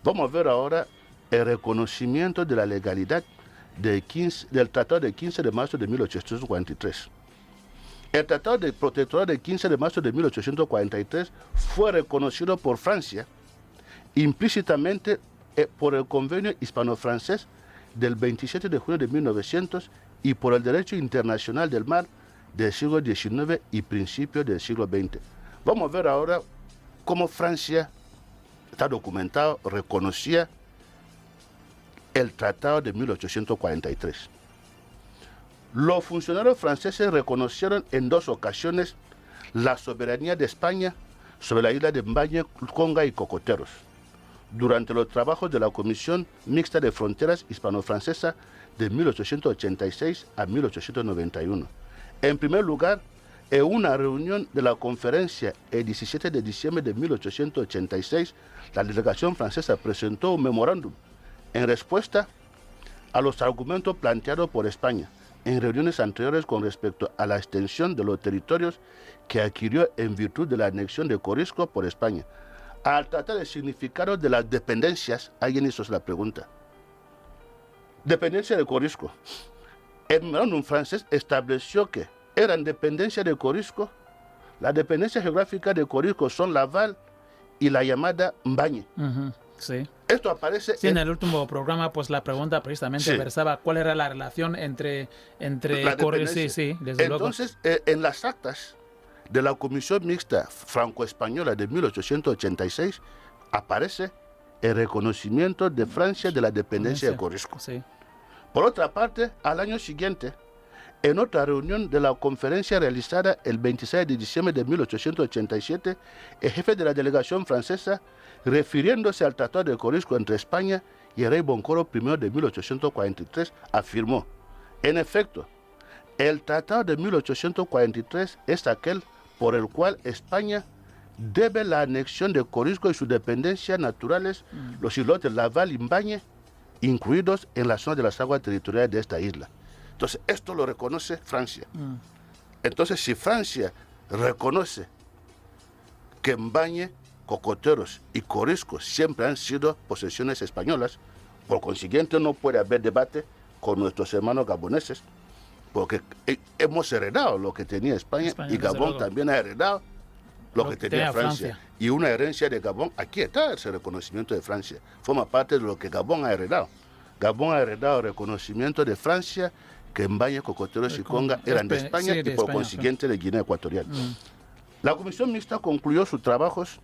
Vamos a ver ahora el reconocimiento de la legalidad del Tratado del 15 de marzo de 1843. El Tratado de Protectorado del 15 de marzo de 1843 fue reconocido por Francia implícitamente por el Convenio Hispano-Francés del 27 de junio de 1900 y por el derecho internacional del mar del siglo XIX y principios del siglo XX. Vamos a ver ahora cómo Francia, está documentado, reconocía el Tratado de 1843. Los funcionarios franceses reconocieron en 2 ocasiones la soberanía de España sobre la isla de Mbañe, Conga y Cocoteros, durante los trabajos de la Comisión Mixta de Fronteras Hispano-Francesa de 1886 a 1891. En primer lugar, en una reunión de la conferencia el 17 de diciembre de 1886, la delegación francesa presentó un memorándum en respuesta a los argumentos planteados por España en reuniones anteriores con respecto a la extensión de los territorios que adquirió en virtud de la anexión de Corisco por España. Al tratar el significado de las dependencias, alguien hizo la pregunta. Dependencia de Corisco. El memorándum francés estableció que eran dependencia de Corisco. La dependencia geográfica de Corisco son Laval y la llamada Mbañe. Sí. Esto aparece en el último programa, pues la pregunta precisamente versaba cuál era la relación entre Corisco. Sí, desde luego. Entonces, en las actas de la Comisión Mixta Franco-Española de 1886 aparece el reconocimiento de Francia de la dependencia de Corisco. Sí. Por otra parte, al año siguiente, en otra reunión de la conferencia realizada el 26 de diciembre de 1887, el jefe de la delegación francesa, refiriéndose al Tratado de Corisco entre España y el rey Boncoro I de 1843, afirmó: en efecto, el Tratado de 1843 es aquel por el cual España debe la anexión de Corisco y sus dependencias naturales, los islotes Laval y Mbañe, incluidos en la zona de las aguas territoriales de esta isla. Entonces, esto lo reconoce Francia. Entonces, si Francia reconoce que Mbañe, Cocoteros y Corisco siempre han sido posesiones españolas, por consiguiente no puede haber debate con nuestros hermanos gaboneses, porque hemos heredado lo que tenía España y Gabón también ha heredado lo que tenía Francia. Y una herencia de Gabón, aquí está ese reconocimiento de Francia, forma parte de lo que Gabón ha heredado. Gabón ha heredado el reconocimiento de Francia, que Mbañe, Cocoteros y Conga eran de España y por consiguiente de Guinea Ecuatorial. La Comisión Mixta concluyó sus trabajos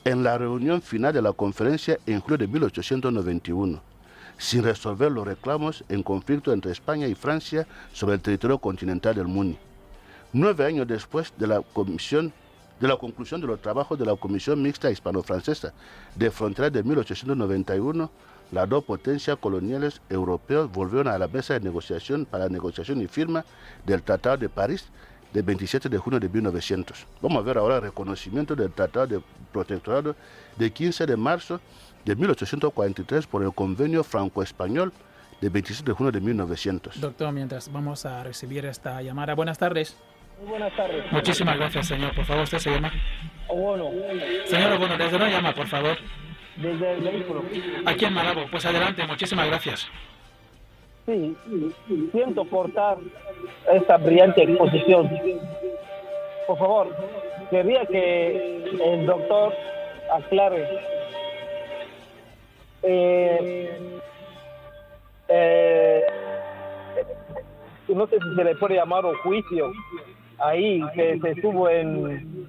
en la reunión final de la conferencia en julio de 1891, sin resolver los reclamos en conflicto entre España y Francia sobre el territorio continental del Muni. 9 años después de la conclusión de los trabajos de la Comisión Mixta Hispano-Francesa de Fronteras de 1891, las 2 potencias coloniales europeas volvieron a la mesa de negociación para la negociación y firma del Tratado de París del 27 de junio de 1900. Vamos a ver ahora el reconocimiento del Tratado de Protectorado del 15 de marzo de 1843 por el Convenio Franco-Español del 27 de junio de 1900. Doctor, mientras vamos a recibir esta llamada. Buenas tardes. Muy buenas tardes. Muchísimas gracias, señor. Por favor, ¿usted se llama? Bueno. Señor Obono, ¿desde dónde llama, por favor? Desde el vehículo. Aquí en Malabo. Pues adelante, muchísimas gracias. Sí, siento cortar esta brillante exposición. Por favor, quería que el doctor aclare. No sé si se le puede llamar un juicio ahí que se estuvo en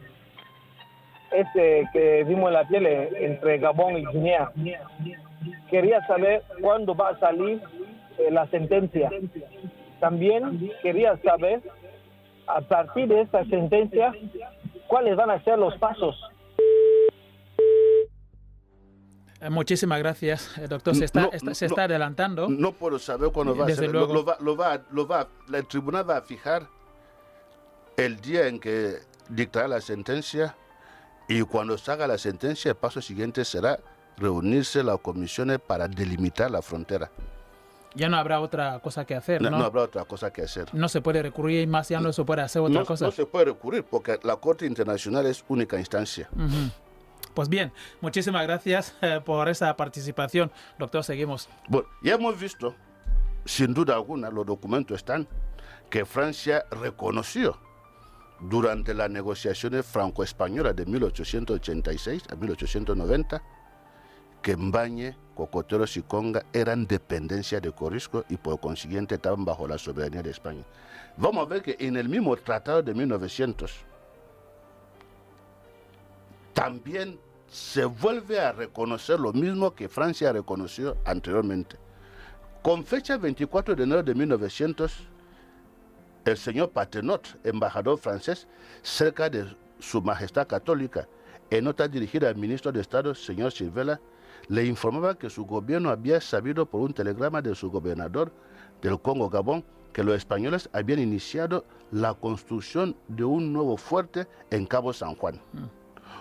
que vimos en la tele entre Gabón y Guinea. Quería saber cuándo va a salir la sentencia. También quería saber, a partir de esta sentencia, cuáles van a ser los pasos. Muchísimas gracias, doctor. Se está adelantando. No puedo saber cuándo va a ser. El tribunal va a fijar el día en que dictará la sentencia, y cuando salga la sentencia, el paso siguiente será reunirse las comisiones para delimitar la frontera. Ya no habrá otra cosa que hacer, ¿no? No habrá otra cosa que hacer. No se puede recurrir más, ya no se puede hacer otra cosa. No se puede recurrir porque la Corte Internacional es única instancia. Pues bien, muchísimas gracias por esa participación. Doctor, seguimos. Bueno, ya hemos visto, sin duda alguna, los documentos están, que Francia reconoció durante las negociaciones franco-españolas de 1886 a 1890 que Mbañe, Cocoteros y Conga eran dependencia de Corisco y por consiguiente estaban bajo la soberanía de España. Vamos a ver que en el mismo tratado de 1900 también se vuelve a reconocer lo mismo que Francia reconoció anteriormente. Con fecha 24 de enero de 1900, el señor Patenot, embajador francés, cerca de Su Majestad Católica, en nota dirigida al ministro de Estado, señor Silvela, le informaba que su gobierno había sabido por un telegrama de su gobernador del Congo Gabón que los españoles habían iniciado la construcción de un nuevo fuerte en Cabo San Juan,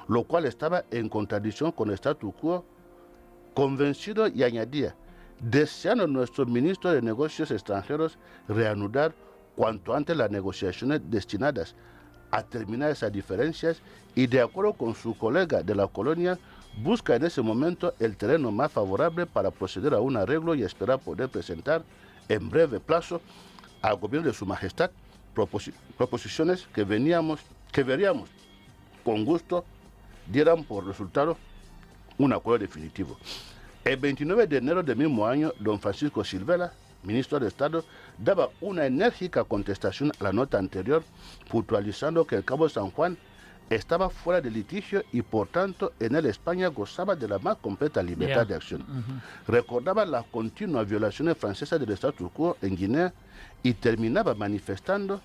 lo cual estaba en contradicción con el statu quo. Convencido, y añadía, deseando nuestro ministro de Negocios Extranjeros reanudar cuanto antes las negociaciones destinadas a terminar esas diferencias, y de acuerdo con su colega de la colonia, busca en ese momento el terreno más favorable para proceder a un arreglo y esperar poder presentar en breve plazo al gobierno de Su Majestad proposiciones que veríamos con gusto dieran por resultado un acuerdo definitivo. El 29 de enero del mismo año, don Francisco Silvela, ministro de Estado, daba una enérgica contestación a la nota anterior, puntualizando que el Cabo San Juan estaba fuera de litigio y por tanto en él España gozaba de la más completa libertad de acción. Recordaba las continuas violaciones francesas del statu quo en Guinea y terminaba manifestando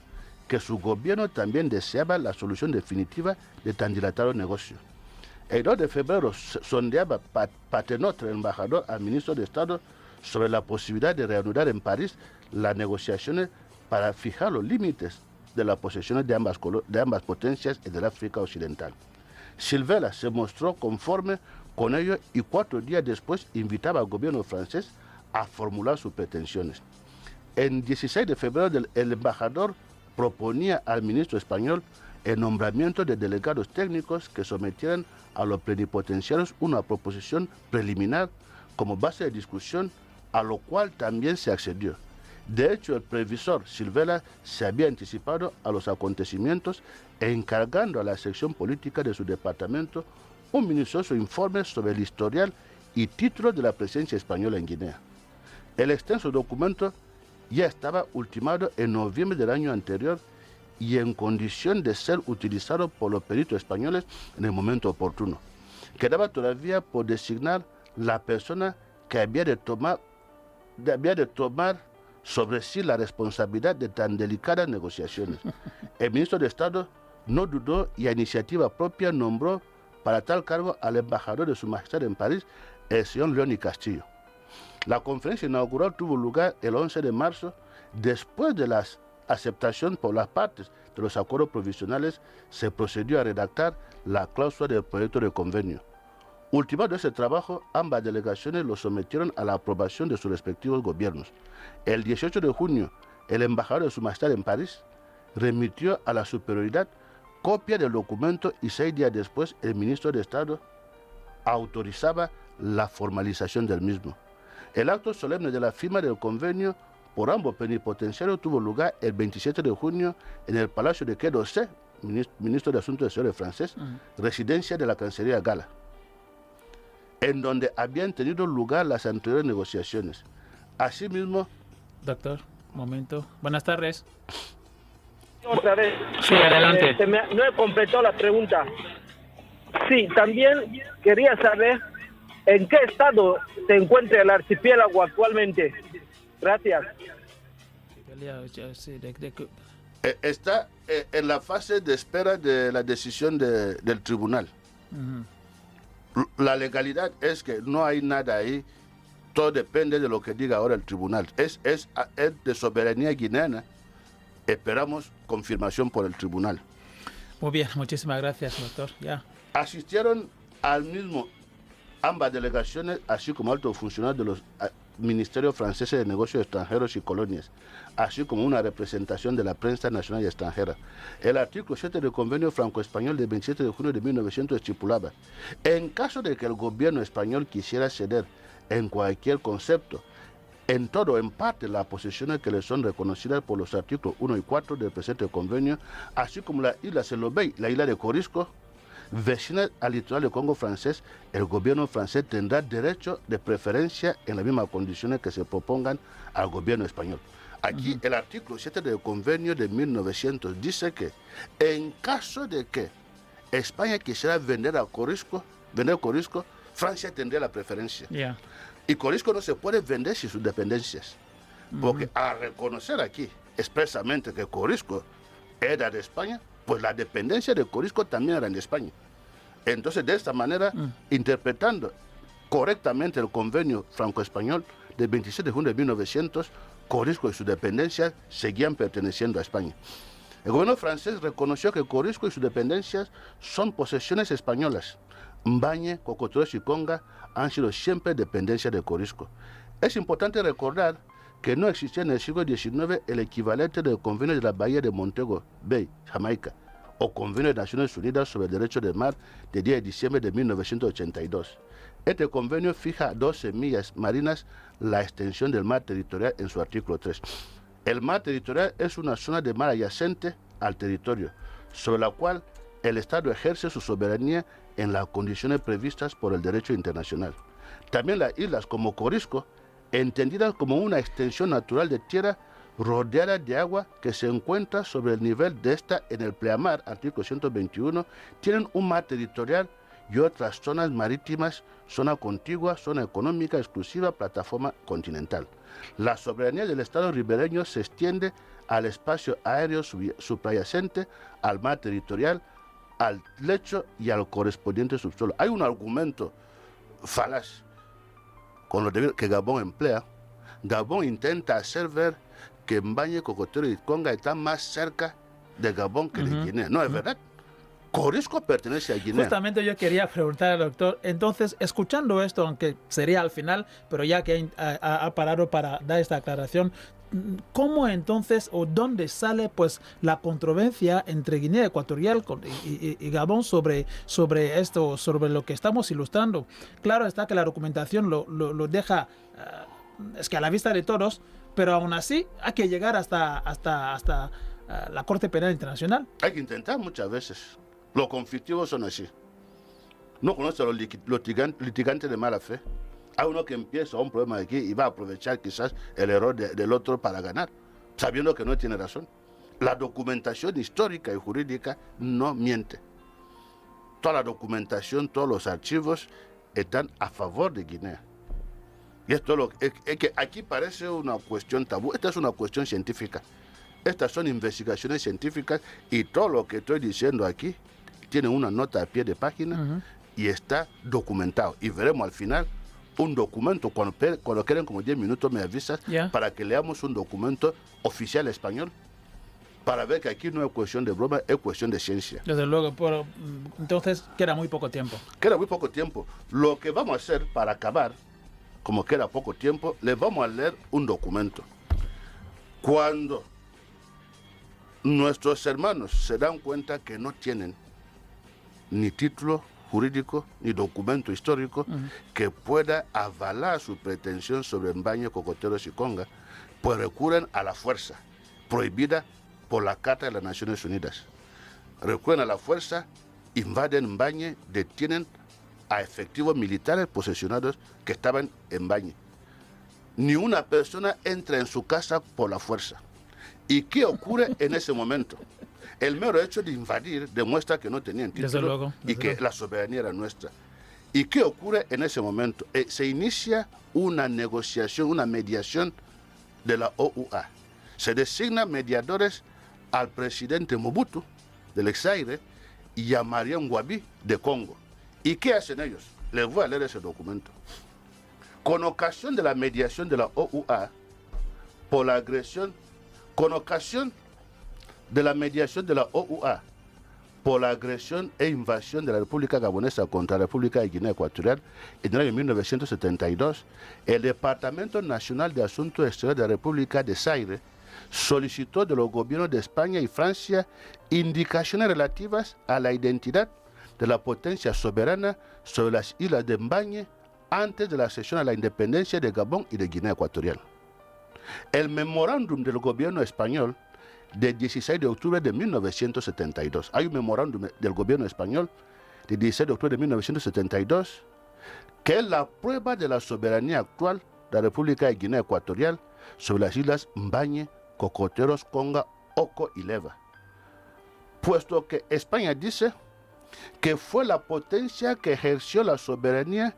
que su gobierno también deseaba la solución definitiva de tan dilatado negocio. El 2 de febrero sondeaba Patenot, el embajador, al ministro de Estado sobre la posibilidad de reanudar en París las negociaciones para fijar los límites de las posesiones de ambas potencias en el África Occidental. Silvela se mostró conforme con ello y 4 días después invitaba al gobierno francés a formular sus pretensiones. En 16 de febrero el embajador proponía al ministro español el nombramiento de delegados técnicos que sometieran a los plenipotenciarios una proposición preliminar como base de discusión, a lo cual también se accedió. De hecho, el previsor Silvela se había anticipado a los acontecimientos encargando a la sección política de su departamento un minucioso informe sobre el historial y títulos de la presencia española en Guinea. El extenso documento ya estaba ultimado en noviembre del año anterior y en condición de ser utilizado por los peritos españoles en el momento oportuno. Quedaba todavía por designar la persona que había de tomar sobre sí la responsabilidad de tan delicadas negociaciones. El ministro de Estado no dudó y a iniciativa propia nombró para tal cargo al embajador de Su Majestad en París, el señor Leoni Castillo. La conferencia inaugural tuvo lugar el 11 de marzo, después de la aceptación por las partes de los acuerdos provisionales, se procedió a redactar la cláusula del proyecto de convenio. Ultimado ese trabajo, ambas delegaciones lo sometieron a la aprobación de sus respectivos gobiernos. El 18 de junio, el embajador de Su Majestad en París remitió a la superioridad copia del documento y 6 días después el ministro de Estado autorizaba la formalización del mismo. El acto solemne de la firma del convenio por ambos plenipotenciarios tuvo lugar el 27 de junio en el Palacio de Quai d'Orsay, ministro de Asuntos Exteriores francés, residencia de la Cancillería Gala, en donde habían tenido lugar las anteriores negociaciones. Asimismo... Doctor, momento. Buenas tardes. Otra vez. Sí, adelante. No he completado la pregunta. Sí, también quería saber en qué estado se encuentra el archipiélago actualmente. Gracias. Está en la fase de espera de la decisión del tribunal. La legalidad es que no hay nada ahí, todo depende de lo que diga ahora el tribunal. Es de soberanía guineana. Esperamos confirmación por el tribunal. Muy bien, muchísimas gracias, doctor. Ya. Asistieron al mismo ambas delegaciones, así como altos funcionarios Ministerio Francés de Negocios Extranjeros y Colonias, así como una representación de la prensa nacional y extranjera. El artículo 7 del Convenio Franco-Español del 27 de junio de 1900 estipulaba: en caso de que el gobierno español quisiera ceder en cualquier concepto, en todo o en parte, las posiciones que le son reconocidas por los artículos 1 y 4 del presente convenio, así como la isla Selobey, la isla de Corisco, vecina al litoral del Congo francés, el gobierno francés tendrá derecho de preferencia en las mismas condiciones que se propongan al gobierno español. Aquí el artículo 7 del convenio de 1900 dice que en caso de que España quisiera vender Corisco, Francia tendría la preferencia. Yeah. Y Corisco no se puede vender sin sus dependencias. Porque al reconocer aquí expresamente que Corisco era de España, pues la dependencia de Corisco también era de España. Entonces, de esta manera, interpretando correctamente el convenio franco-español del 27 de junio de 1900, Corisco y sus dependencias seguían perteneciendo a España. El gobierno francés reconoció que Corisco y sus dependencias son posesiones españolas. Mbañe, Cocotero y Conga han sido siempre dependencia de Corisco. Es importante recordar que no existía en el siglo XIX el equivalente del Convenio de la Bahía de Montego Bay, Jamaica, o Convenio de Naciones Unidas sobre el Derecho del Mar de 10 de diciembre de 1982. Este convenio fija a 12 millas marinas la extensión del mar territorial en su artículo 3. El mar territorial es una zona de mar adyacente al territorio, sobre la cual el Estado ejerce su soberanía en las condiciones previstas por el derecho internacional. También las islas como Corisco, entendidas como una extensión natural de tierra rodeada de agua que se encuentra sobre el nivel de esta en el pleamar, artículo 121, tienen un mar territorial y otras zonas marítimas, zona contigua, zona económica exclusiva, plataforma continental. La soberanía del Estado ribereño se extiende al espacio aéreo subyacente, al mar territorial, al lecho y al correspondiente subsuelo. Hay un argumento falaz con lo que Gabón emplea. Gabón intenta hacer ver que Mbañe, Cocotero y Conga están más cerca de Gabón que de Guinea. No es verdad. Corisco pertenece a Guinea. Justamente yo quería preguntar al doctor, entonces, escuchando esto, aunque sería al final, pero ya que ha parado para dar esta aclaración, ¿cómo entonces o dónde sale pues la controversia entre Guinea Ecuatorial y Gabón sobre esto, sobre lo que estamos ilustrando? Claro está que la documentación lo deja, es que a la vista de todos, pero aún así hay que llegar hasta la Corte Penal Internacional. Hay que intentar muchas veces. Los conflictivos son así. No conoce a los litigantes de mala fe. Hay uno que empieza un problema aquí y va a aprovechar quizás el error del otro para ganar, sabiendo que no tiene razón. La documentación histórica y jurídica no miente. Toda la documentación, todos los archivos están a favor de Guinea. Y esto es que aquí parece una cuestión tabú. Esta es una cuestión científica. Estas son investigaciones científicas y todo lo que estoy diciendo aquí tiene una nota a pie de página y está documentado. Y veremos al final un documento, cuando queden como 10 minutos me avisas, para que leamos un documento oficial español, para ver que aquí no es cuestión de broma, es cuestión de ciencia. Desde luego, pero entonces queda muy poco tiempo. Queda muy poco tiempo. Lo que vamos a hacer para acabar, como queda poco tiempo, les vamos a leer un documento. Cuando nuestros hermanos se dan cuenta que no tienen ni título jurídico ni documento histórico que pueda avalar su pretensión sobre Mbañe, Cocoteros y Conga, pues recurren a la fuerza, prohibida por la Carta de las Naciones Unidas. Recurren a la fuerza, invaden Mbañe, detienen a efectivos militares posesionados que estaban en Mbañe. Ni una persona entra en su casa por la fuerza. ¿Y qué ocurre en ese momento? El mero hecho de invadir demuestra que no tenían título y que la soberanía era nuestra. ¿Y qué ocurre en ese momento? Se inicia una negociación, una mediación de la OUA. Se designan mediadores al presidente Mobutu del Exaire y a Mariam Ngouabi de Congo. ¿Y qué hacen ellos? Les voy a leer ese documento. Con ocasión de la mediación de la OUA por la agresión, con ocasión de la mediación de la OUA por la agresión e invasión de la República Gabonesa contra la República de Guinea Ecuatorial en el año 1972, el Departamento Nacional de Asuntos Exteriores de la República de Zaire solicitó de los gobiernos de España y Francia indicaciones relativas a la identidad de la potencia soberana sobre las islas de Mbañe antes de la accesión a la independencia de Gabón y de Guinea Ecuatorial. El memorándum del gobierno español del 16 de octubre de 1972. Hay un memorándum del gobierno español del 16 de octubre de 1972 que es la prueba de la soberanía actual de la República de Guinea Ecuatorial sobre las islas Mbañe, Cocoteros, Conga, Oco y Leva. Puesto que España dice que fue la potencia que ejerció la soberanía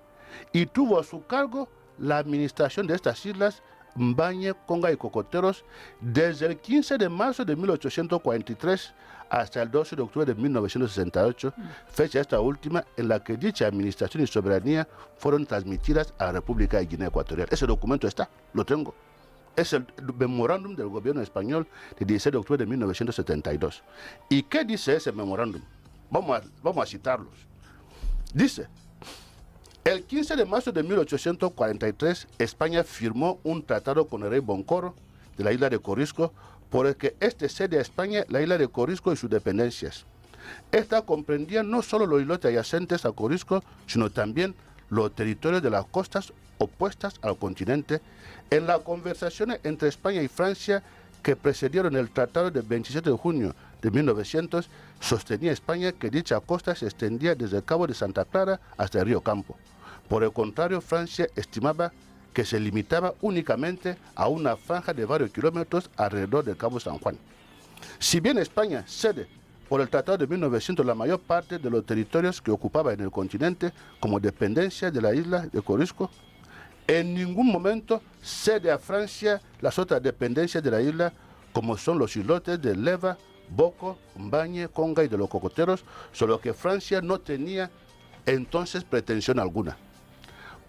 y tuvo a su cargo la administración de estas islas Mbañe, Conga y Cocoteros desde el 15 de marzo de 1843 hasta el 12 de octubre de 1968, fecha esta última en la que dicha administración y soberanía fueron transmitidas a la República de Guinea Ecuatorial. Ese documento está, lo tengo. Es el memorándum del gobierno español del 16 de octubre de 1972. ¿Y qué dice ese memorándum? Vamos a citarlos. Dice: el 15 de marzo de 1843, España firmó un tratado con el rey Boncoro de la isla de Corisco, por el que este cede a España la isla de Corisco y sus dependencias. Esta comprendía no solo los islotes adyacentes a Corisco, sino también los territorios de las costas opuestas al continente. En las conversaciones entre España y Francia que precedieron el tratado del 27 de junio de 1900, sostenía España que dicha costa se extendía desde el Cabo de Santa Clara hasta el río Campo. Por el contrario, Francia estimaba que se limitaba únicamente a una franja de varios kilómetros alrededor del Cabo San Juan. Si bien España cede por el Tratado de 1900 la mayor parte de los territorios que ocupaba en el continente como dependencia de la isla de Corisco, en ningún momento cede a Francia las otras dependencias de la isla, como son los islotes de Leva, Boco, Mbañe, Conga y de los Cocoteros, solo que Francia no tenía entonces pretensión alguna,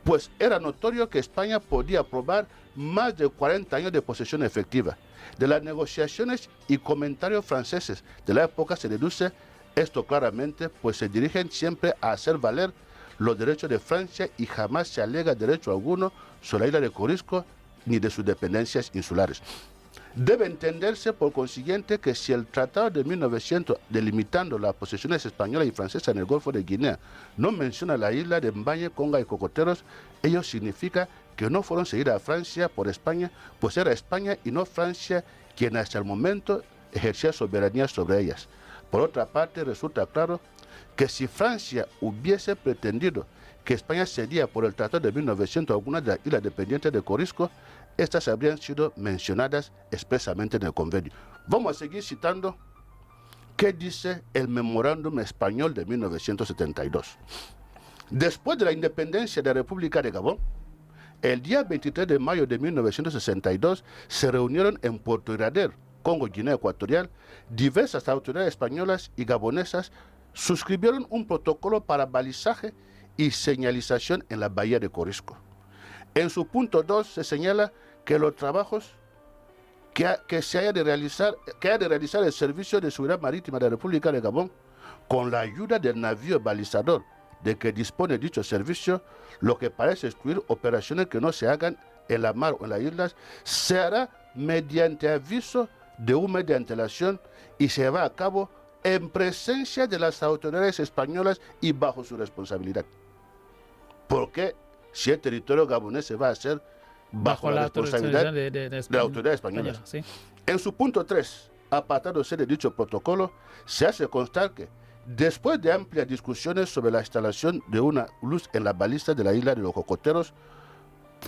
pues era notorio que España podía probar más de 40 años de posesión efectiva. De las negociaciones y comentarios franceses de la época se deduce esto claramente, pues se dirigen siempre a hacer valer los derechos de Francia y jamás se alega derecho alguno sobre la isla de Corisco ni de sus dependencias insulares. Debe entenderse, por consiguiente, que si el Tratado de 1900, delimitando las posesiones españolas y francesas en el Golfo de Guinea, no menciona la isla de Mbañe, Conga y Cocoteros, ello significa que no fueron cedidas a Francia por España, pues era España y no Francia quien hasta el momento ejercía soberanía sobre ellas. Por otra parte, resulta claro que si Francia hubiese pretendido que España cedía por el Tratado de 1900 algunas de las islas dependientes de Corisco, estas habrían sido mencionadas expresamente en el convenio. Vamos a seguir citando qué dice el memorándum español de 1972. Después de la independencia de la República de Gabón, el día 23 de mayo de 1962 se reunieron en Puerto Irader, Congo, Guinea Ecuatorial, diversas autoridades españolas y gabonesas suscribieron un protocolo para balizaje y señalización en la bahía de Corisco. En su punto 2 se señala que los trabajos que ha de realizar el Servicio de Seguridad Marítima de la República de Gabón, con la ayuda del navío balizador de que dispone dicho servicio, lo que parece excluir operaciones que no se hagan en la mar o en las islas, se hará mediante aviso de un mes de antelación y se va a cabo en presencia de las autoridades españolas y bajo su responsabilidad. Porque si el territorio gabonés se va a hacer bajo la responsabilidad de la autoridad española. Sí. En su punto 3, apartado C de dicho protocolo, se hace constar que después de amplias discusiones sobre la instalación de una luz en la baliza de la isla de los Cocoteros,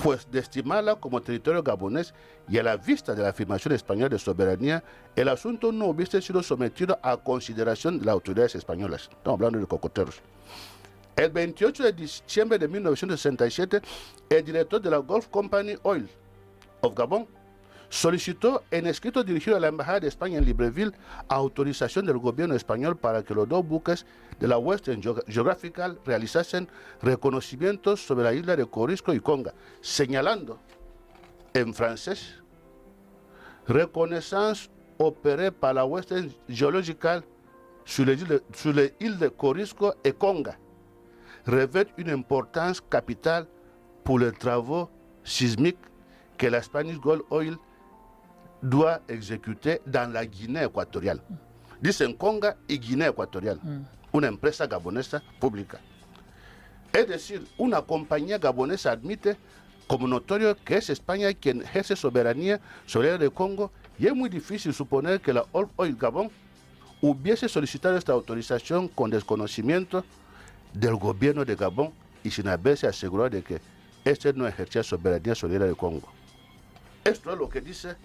pues de estimarla como territorio gabonés y a la vista de la afirmación española de soberanía, el asunto no hubiese sido sometido a consideración de las autoridades españolas. Estamos hablando de Cocoteros. El 28 de diciembre de 1967, el director de la Gulf Company Oil of Gabon solicitó en escrito dirigido a la Embajada de España en Libreville autorización del gobierno español para que los dos buques de la Western Geographical realizasen reconocimientos sobre la isla de Corisco y Conga, señalando en francés: reconnaissance opérée par la Western Geological sur les îles de Corisco et Conga revêt une importance capitale pour les travaux sismiques que la Spanish Gold Oil doit exécuter dans la Guinée équatorial. Dicen Conga y Guinea Ecuatorial, una empresa gabonesa pública. Es decir, una compañía gabonesa admite como notorio que es España quien ejerce soberanía sobre el Congo y es muy difícil suponer que la Oil Gabón hubiese solicitado esta autorización con desconocimiento del gobierno de Gabón y sin haberse asegurado de que este no ejercía soberanía sobre el Congo. Esto es lo que dice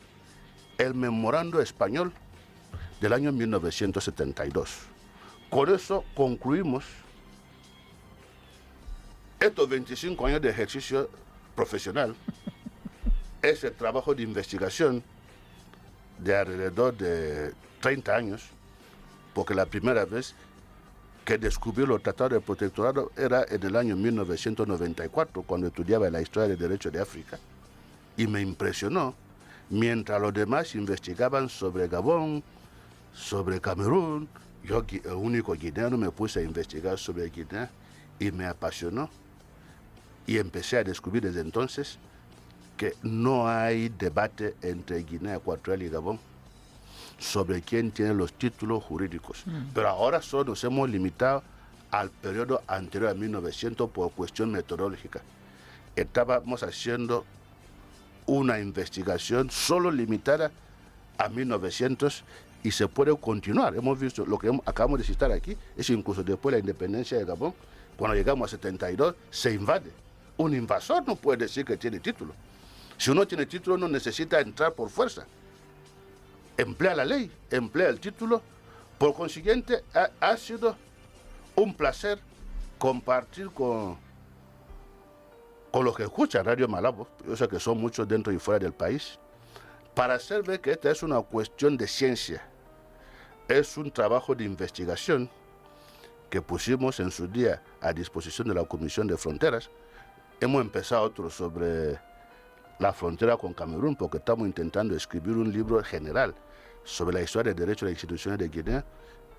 el memorando español del año 1972. Con eso concluimos estos 25 años de ejercicio profesional, ese trabajo de investigación de alrededor de 30 años, porque la primera vez que descubrí los tratados de protectorado era en el año 1994, cuando estudiaba la historia del derecho de África, y me impresionó, mientras los demás investigaban sobre Gabón, sobre Camerún, yo, el único guineano, me puse a investigar sobre Guinea y me apasionó. Y empecé a descubrir desde entonces que no hay debate entre Guinea Ecuatorial y Gabón sobre quién tiene los títulos jurídicos. Pero ahora solo nos hemos limitado al periodo anterior a 1900 por cuestión metodológica. Estábamos haciendo una investigación solo limitada a 1900 y se puede continuar. Hemos visto lo que acabamos de citar aquí, es incluso después de la independencia de Gabón, cuando llegamos a 72, se invade. Un invasor no puede decir que tiene título. Si uno tiene título no necesita entrar por fuerza. Emplea la ley, emplea el título. Por consiguiente, ha sido un placer compartir con los que escuchan Radio Malabo, yo sé que son muchos dentro y fuera del país, para hacer ver que esta es una cuestión de ciencia. Es un trabajo de investigación que pusimos en su día a disposición de la Comisión de Fronteras. Hemos empezado otro sobre la frontera con Camerún, porque estamos intentando escribir un libro general sobre la historia del derecho de las instituciones de Guinea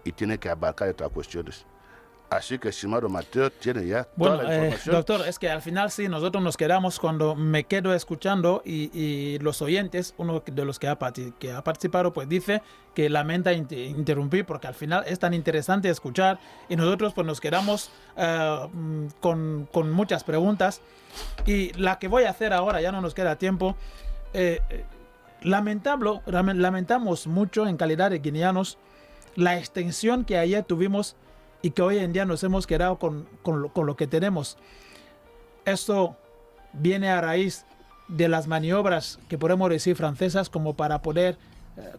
y tiene que abarcar otras cuestiones. Así que, estimado Mateo, tiene ya toda la información. Doctor, es que al final sí, nosotros nos quedamos cuando me quedo escuchando y los oyentes, uno de los que ha participado, pues dice que lamenta interrumpir porque al final es tan interesante escuchar y nosotros pues nos quedamos con muchas preguntas. Y la que voy a hacer ahora, ya no nos queda tiempo, lamentamos mucho en calidad de guineanos la extensión que ayer tuvimos y que hoy en día nos hemos quedado con lo que tenemos. Esto viene a raíz de las maniobras que podemos decir francesas como para poder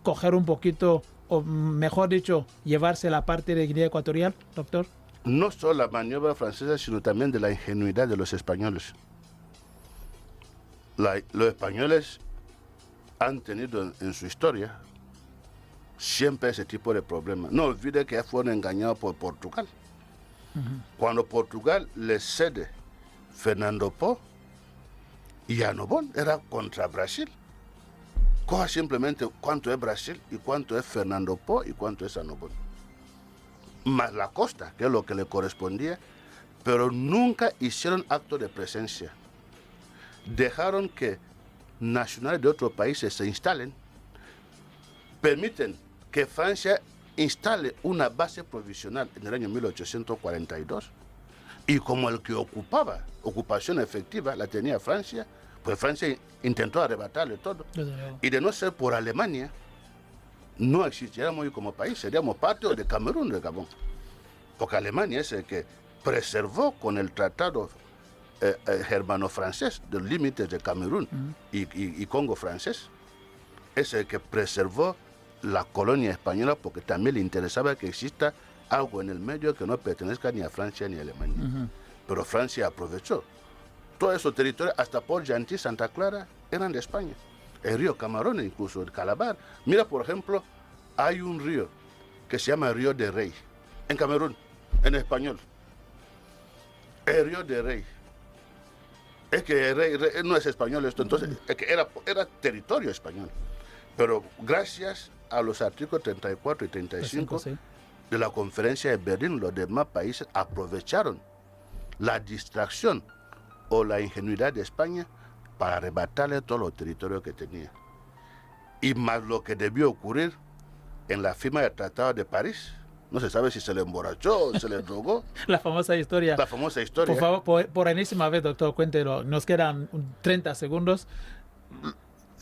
coger un poquito, o mejor dicho, llevarse la parte de Guinea Ecuatorial, doctor. No solo la maniobra francesa, sino también de la ingenuidad de los españoles. Los españoles han tenido en su historia siempre ese tipo de problemas. No olvide que fueron engañados por Portugal. Cuando Portugal les cede Fernando Po y Annobón, era contra Brasil. Coja simplemente cuánto es Brasil y cuánto es Fernando Po y cuánto es Annobón. Más la costa, que es lo que le correspondía, pero nunca hicieron acto de presencia. Dejaron que nacionales de otros países se instalen, permiten que Francia instale una base provisional en el año 1842 y como el que ocupación efectiva la tenía Francia, pues Francia intentó arrebatarle todo. Y de no ser por Alemania, no existiéramos hoy como país, seríamos parte de Camerún, de Gabón. Porque Alemania es el que preservó con el tratado germano-francés de los límites de Camerún y Congo francés, es el que preservó la colonia española porque también le interesaba que exista algo en el medio que no pertenezca ni a Francia ni a Alemania. Pero Francia aprovechó. Todos esos territorios, hasta Port-Gentil, Santa Clara, eran de España. El río Camarón, incluso el Calabar. Mira, por ejemplo, hay un río que se llama Río de Rey, en Camerún, en español. El Río de Rey. Es que el rey no es español esto, entonces es que era territorio español. Pero gracias a los artículos 34 y 35, de la conferencia de Berlín, los demás países aprovecharon la distracción o la ingenuidad de España para arrebatarle todos los territorios que tenía. Y más lo que debió ocurrir en la firma del Tratado de París. No se sabe si se le emborrachó o se le drogó. La famosa historia. La famosa historia. Por favor, por enésima vez, doctor, cuéntelo. Nos quedan 30 segundos.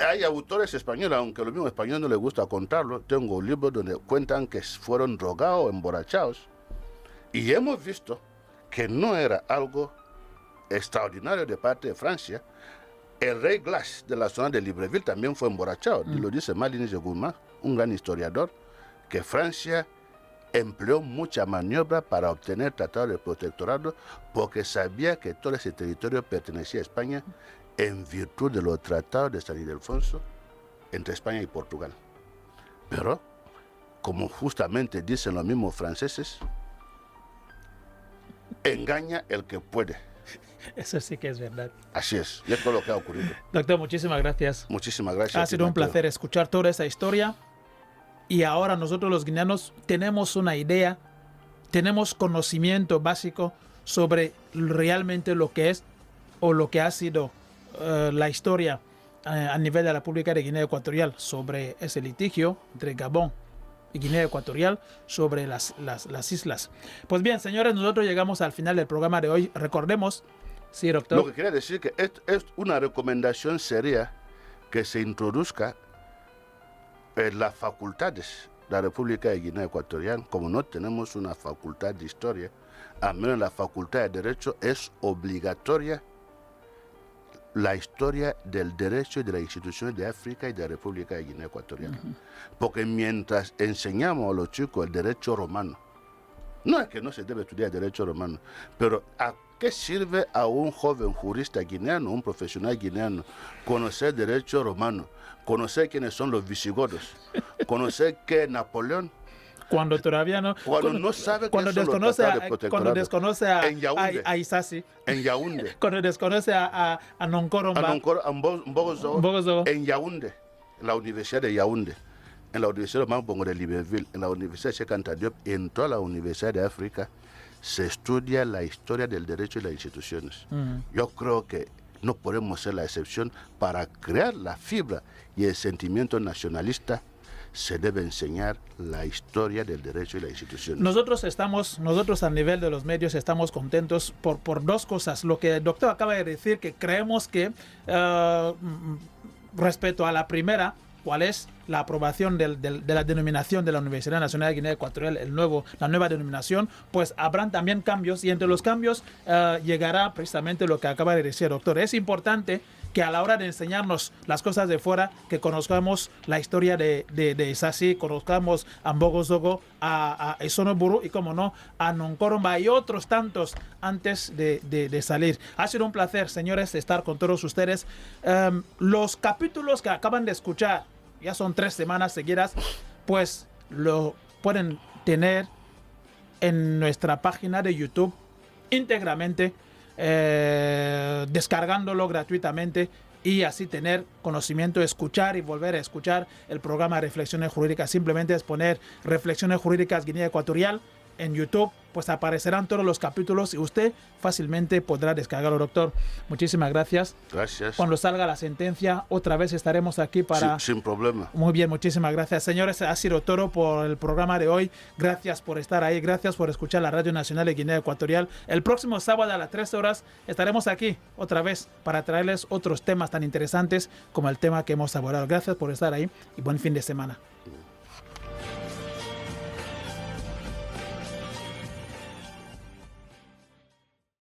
Hay autores españoles, aunque a los mismos españoles no les gusta contarlo. Tengo un libro donde cuentan que fueron drogados o emborrachados. Y hemos visto que no era algo extraordinario de parte de Francia. El rey Glass de la zona de Libreville también fue emborrachado. Y lo dice Malines de Guzmán, un gran historiador, que Francia empleó mucha maniobra para obtener tratado de protectorado porque sabía que todo ese territorio pertenecía a España en virtud de los tratados de San Ildefonso entre España y Portugal. Pero, como justamente dicen los mismos franceses, engaña el que puede. Eso sí que es verdad. Así es, y esto es lo que ha ocurrido. Doctor, muchísimas gracias. Muchísimas gracias. Ha sido un placer escuchar toda esa historia. Y ahora nosotros los guineanos tenemos una idea, tenemos conocimiento básico sobre realmente lo que es o lo que ha sido la historia a nivel de la República de Guinea Ecuatorial sobre ese litigio entre Gabón y Guinea Ecuatorial sobre las islas. Pues bien, señores, nosotros llegamos al final del programa de hoy. Recordemos, sí, doctor. Lo que quería decir que es una recomendación sería que se introduzca las facultades de la República de Guinea Ecuatorial. Como no tenemos una facultad de historia, al menos la facultad de Derecho es obligatoria la historia del derecho y de las instituciones de África y de la República de Guinea Ecuatorial. Porque mientras enseñamos a los chicos el derecho romano, no es que no se debe estudiar el derecho romano, pero ¿a qué sirve a un joven jurista guineano, un profesional guineano, conocer derecho romano, conocer quiénes son los visigodos, conocer qué es Napoleón? Cuando todavía no. Cuando no sabe cuando qué son los tratados de protectorado. Cuando desconoce a Isasi. En Yaoundé. Cuando desconoce a Nonkoromba. A Mbogozo. En Yaoundé. En la Universidad de Yaoundé. En la Universidad de Mambongo de Libreville. En la Universidad de Cheikh Anta Diop. En toda la Universidad de África se estudia la historia del derecho y las instituciones. Yo creo que no podemos ser la excepción. Para crear la fibra y el sentimiento nacionalista se debe enseñar la historia del derecho y las instituciones. Nosotros a nivel de los medios estamos contentos por dos cosas. Lo que el doctor acaba de decir, que creemos que respecto a la primera, cuál es la aprobación de la denominación de la Universidad Nacional de Guinea Ecuatorial, la nueva denominación, pues habrán también cambios, y entre los cambios llegará precisamente lo que acaba de decir el doctor. Es importante que a la hora de enseñarnos las cosas de fuera, que conozcamos la historia de Isasi, conozcamos a Mbogozo, a Isonoburu y, como no, a Nonkoromba y otros tantos antes de salir. Ha sido un placer, señores, estar con todos ustedes. Los capítulos que acaban de escuchar, ya son 3 semanas seguidas, pues lo pueden tener en nuestra página de YouTube íntegramente, descargándolo gratuitamente y así tener conocimiento, escuchar y volver a escuchar el programa Reflexiones Jurídicas. Simplemente es poner Reflexiones Jurídicas Guinea Ecuatorial en YouTube, pues aparecerán todos los capítulos y usted fácilmente podrá descargarlo, doctor. Muchísimas gracias. Gracias. Cuando salga la sentencia, otra vez estaremos aquí para... Sin problema. Muy bien, muchísimas gracias. Señores, ha sido todo por el programa de hoy. Gracias por estar ahí, gracias por escuchar la Radio Nacional de Guinea Ecuatorial. El próximo sábado a las 13 horas estaremos aquí otra vez para traerles otros temas tan interesantes como el tema que hemos abordado. Gracias por estar ahí y buen fin de semana.